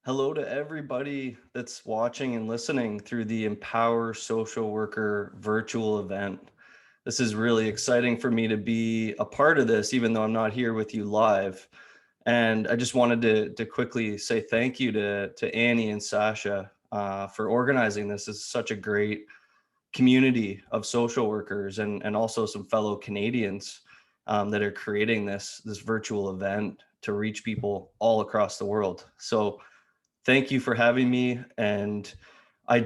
Hello to everybody that's watching and listening through the Empower Social Worker virtual event. This is really exciting for me to be a part of this, even though I'm not here with you live. And I just wanted to quickly say thank you to Annie and Sasha for organizing this. This is such a great community of social workers and also some fellow Canadians that are creating this virtual event to reach people all across the world. So thank you for having me. And I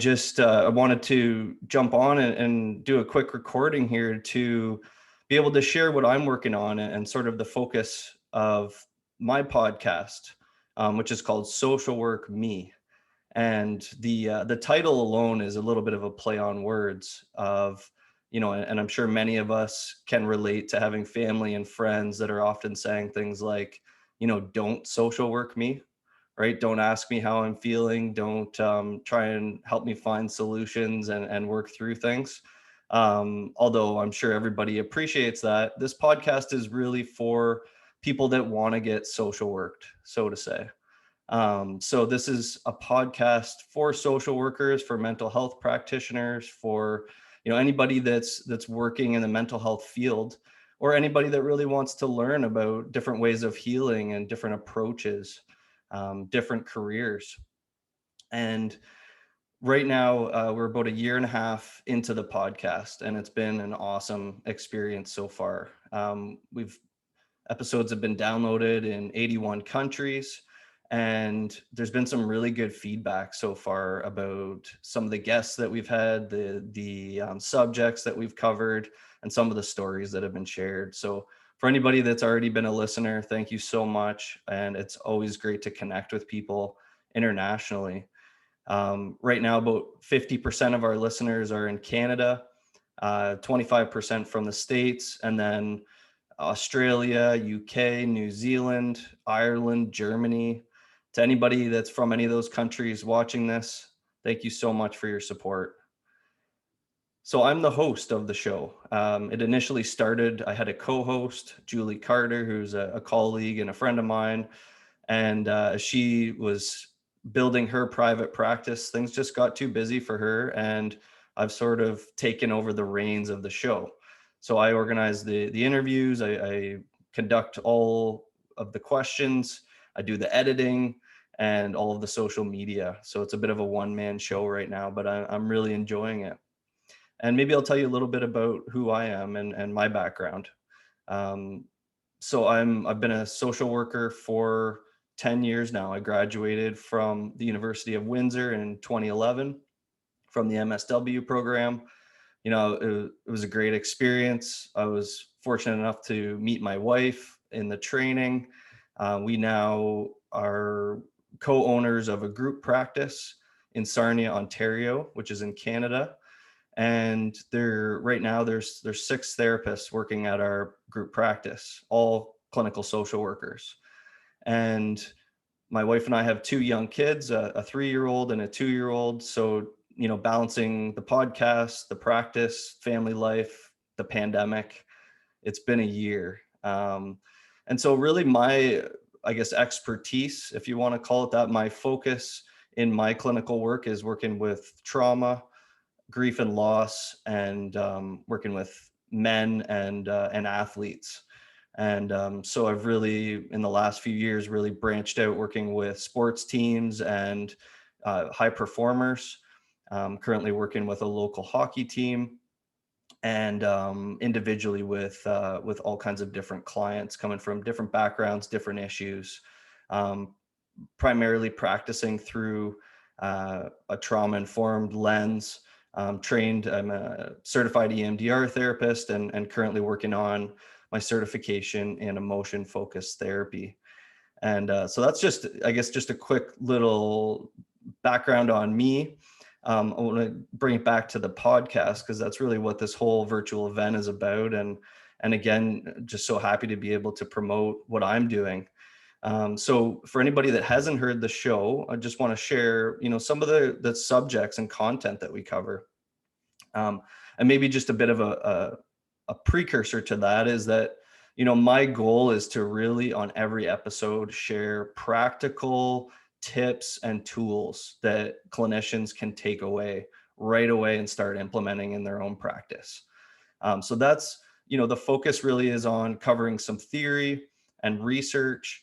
wanted to jump on and do a quick recording here to be able to share what I'm working on and sort of the focus of my podcast, which is called Social Work Me. And the title alone is a little bit of a play on words of, and I'm sure many of us can relate to having family and friends that are often saying things like, don't social work me, right? Don't ask me how I'm feeling. Don't try and help me find solutions and work through things. Although I'm sure everybody appreciates that, this podcast is really for people that want to get social worked, so to say. So this is a podcast for social workers, for mental health practitioners, for anybody that's working in the mental health field, or anybody that really wants to learn about different ways of healing and different approaches, different careers. And right now, we're about a year and a half into the podcast, and it's been an awesome experience so far. We've Episodes have been downloaded in 81 countries, and there's been some really good feedback so far about some of the guests that we've had, the subjects that we've covered, and some of the stories that have been shared. So for anybody that's already been a listener, thank you so much. And it's always great to connect with people internationally. Right now, about 50% of our listeners are in Canada, 25% from the States, and then Australia, UK, New Zealand, Ireland, Germany. To anybody that's from any of those countries watching this, thank you so much for your support. So I'm the host of the show. It initially started, I had a co-host, Julie Carter, who's a colleague and a friend of mine. And she was building her private practice. Things just got too busy for her. And I've sort of taken over the reins of the show. So I organize the interviews, I conduct all of the questions, I do the editing and all of the social media. So it's a bit of a one-man show right now, but I'm really enjoying it. And maybe I'll tell you a little bit about who I am and my background. Um, I've been a social worker for 10 years now. I graduated from the University of Windsor in 2011 from the MSW program. It was a great experience. I was fortunate enough to meet my wife in the training. We now are co-owners of a group practice in Sarnia, Ontario, which is in Canada. And right now there's 6 therapists working at our group practice, all clinical social workers. And my wife and I have 2 young kids, a 3-year-old and a 2-year-old. So, balancing the podcast, the practice, family life, the pandemic, it's been a year. And so really I guess, expertise, if you want to call it that, my focus in my clinical work is working with trauma, grief and loss, and working with men and athletes. And so I've really, in the last few years, really branched out working with sports teams and high performers. Currently working with a local hockey team, and individually with all kinds of different clients coming from different backgrounds, different issues. Um, Primarily practicing through a trauma-informed lens. I'm a certified EMDR therapist and currently working on my certification in emotion-focused therapy. And so that's just, I guess, just a quick little background on me. I want to bring it back to the podcast because that's really what this whole virtual event is about. And again, just so happy to be able to promote what I'm doing. So for anybody that hasn't heard the show, I just want to share, some of the subjects and content that we cover. And maybe just a bit of a precursor to that is that, my goal is to really on every episode share practical tips and tools that clinicians can take away right away and start implementing in their own practice. So that's, the focus really is on covering some theory and research,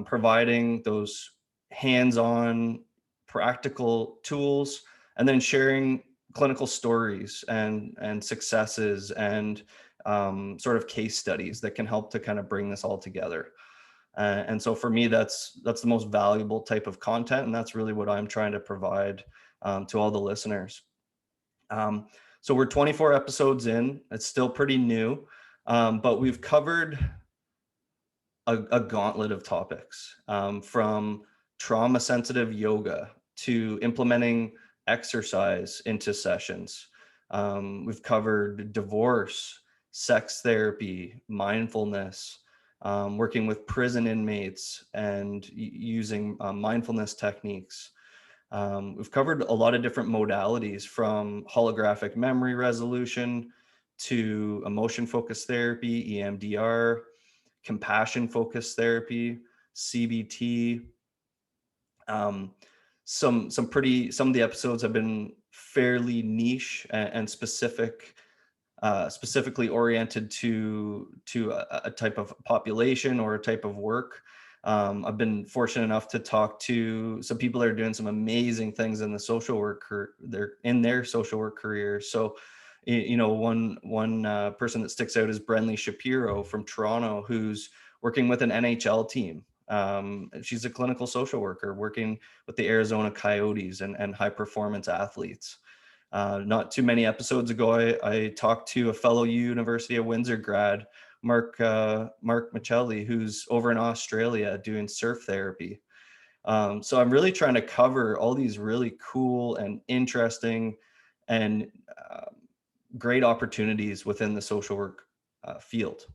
providing those hands-on practical tools, and then sharing clinical stories and successes and sort of case studies that can help to kind of bring this all together. And so for me, that's the most valuable type of content, and that's really what I'm trying to provide to all the listeners. So we're 24 episodes in. It's still pretty new, but we've covered a gauntlet of topics, from trauma-sensitive yoga to implementing exercise into sessions. We've covered divorce, sex therapy, mindfulness, working with prison inmates and using mindfulness techniques. We've covered a lot of different modalities, from holographic memory resolution to emotion focused therapy, EMDR, compassion focused therapy, CBT. Some of the episodes have been fairly niche and specific, specifically oriented to a type of population or a type of work. I've been fortunate enough to talk to some people that are doing some amazing things in the social work, they're in their social work careers. So, one person that sticks out is Brenly Shapiro from Toronto, who's working with an NHL team. She's a clinical social worker working with the Arizona Coyotes and high performance athletes. Not too many episodes ago, I talked to a fellow University of Windsor grad, Mark Michelli, who's over in Australia doing surf therapy. So I'm really trying to cover all these really cool and interesting and great opportunities within the social work field.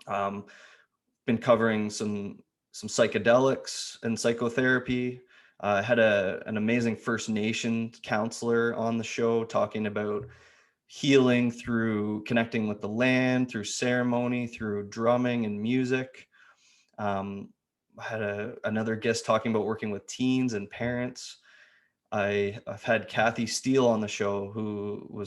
Been covering some psychedelics and psychotherapy. Had an amazing First Nation counselor on the show talking about healing through connecting with the land, through ceremony, through drumming and music. I had another guest talking about working with teens and parents. I've had Kathy Steele on the show, who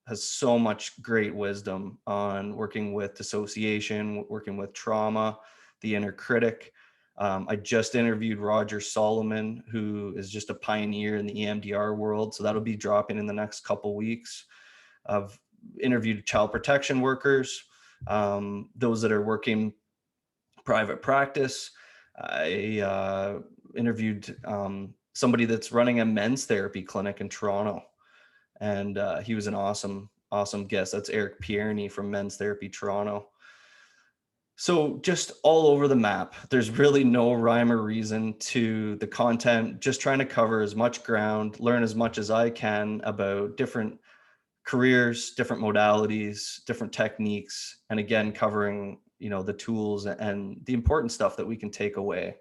has so much great wisdom on working with dissociation, working with trauma, the inner critic. I just interviewed Roger Solomon, who is just a pioneer in the EMDR world. So that'll be dropping in the next couple weeks. I've interviewed child protection workers, those that are working private practice. I interviewed somebody that's running a men's therapy clinic in Toronto, and he was an awesome guest. That's Eric Pierney from Men's Therapy Toronto. So just all over the map. There's really no rhyme or reason to the content, just trying to cover as much ground, learn as much as I can about different careers, different modalities, different techniques, and again, covering, the tools and the important stuff that we can take away.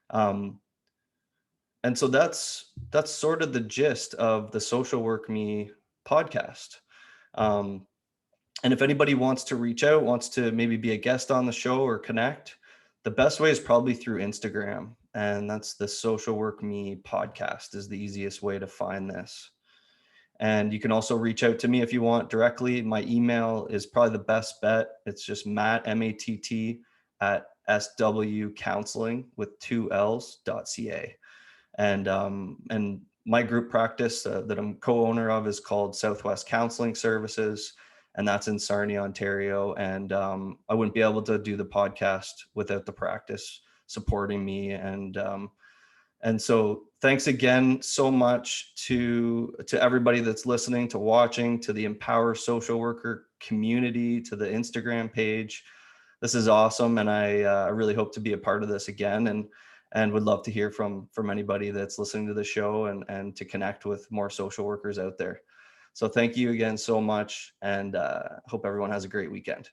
And so that's sort of the gist of the Social Work Me podcast. And if anybody wants to reach out, wants to maybe be a guest on the show or connect, the best way is probably through Instagram. And that's the Social Work Me podcast is the easiest way to find this. And you can also reach out to me if you want directly. My email is probably the best bet. It's just Matt, MATT, at swcounseling with 2 L's.ca. And my group practice that I'm co-owner of is called Southwest Counseling Services, and that's in Sarnia, Ontario. And I wouldn't be able to do the podcast without the practice supporting me. And so thanks again so much to everybody that's listening, to watching, to the Empower Social Worker community, to the Instagram page. This is awesome, and I really hope to be a part of this again, and would love to hear from anybody that's listening to the show and to connect with more social workers out there. So thank you again so much, and hope everyone has a great weekend.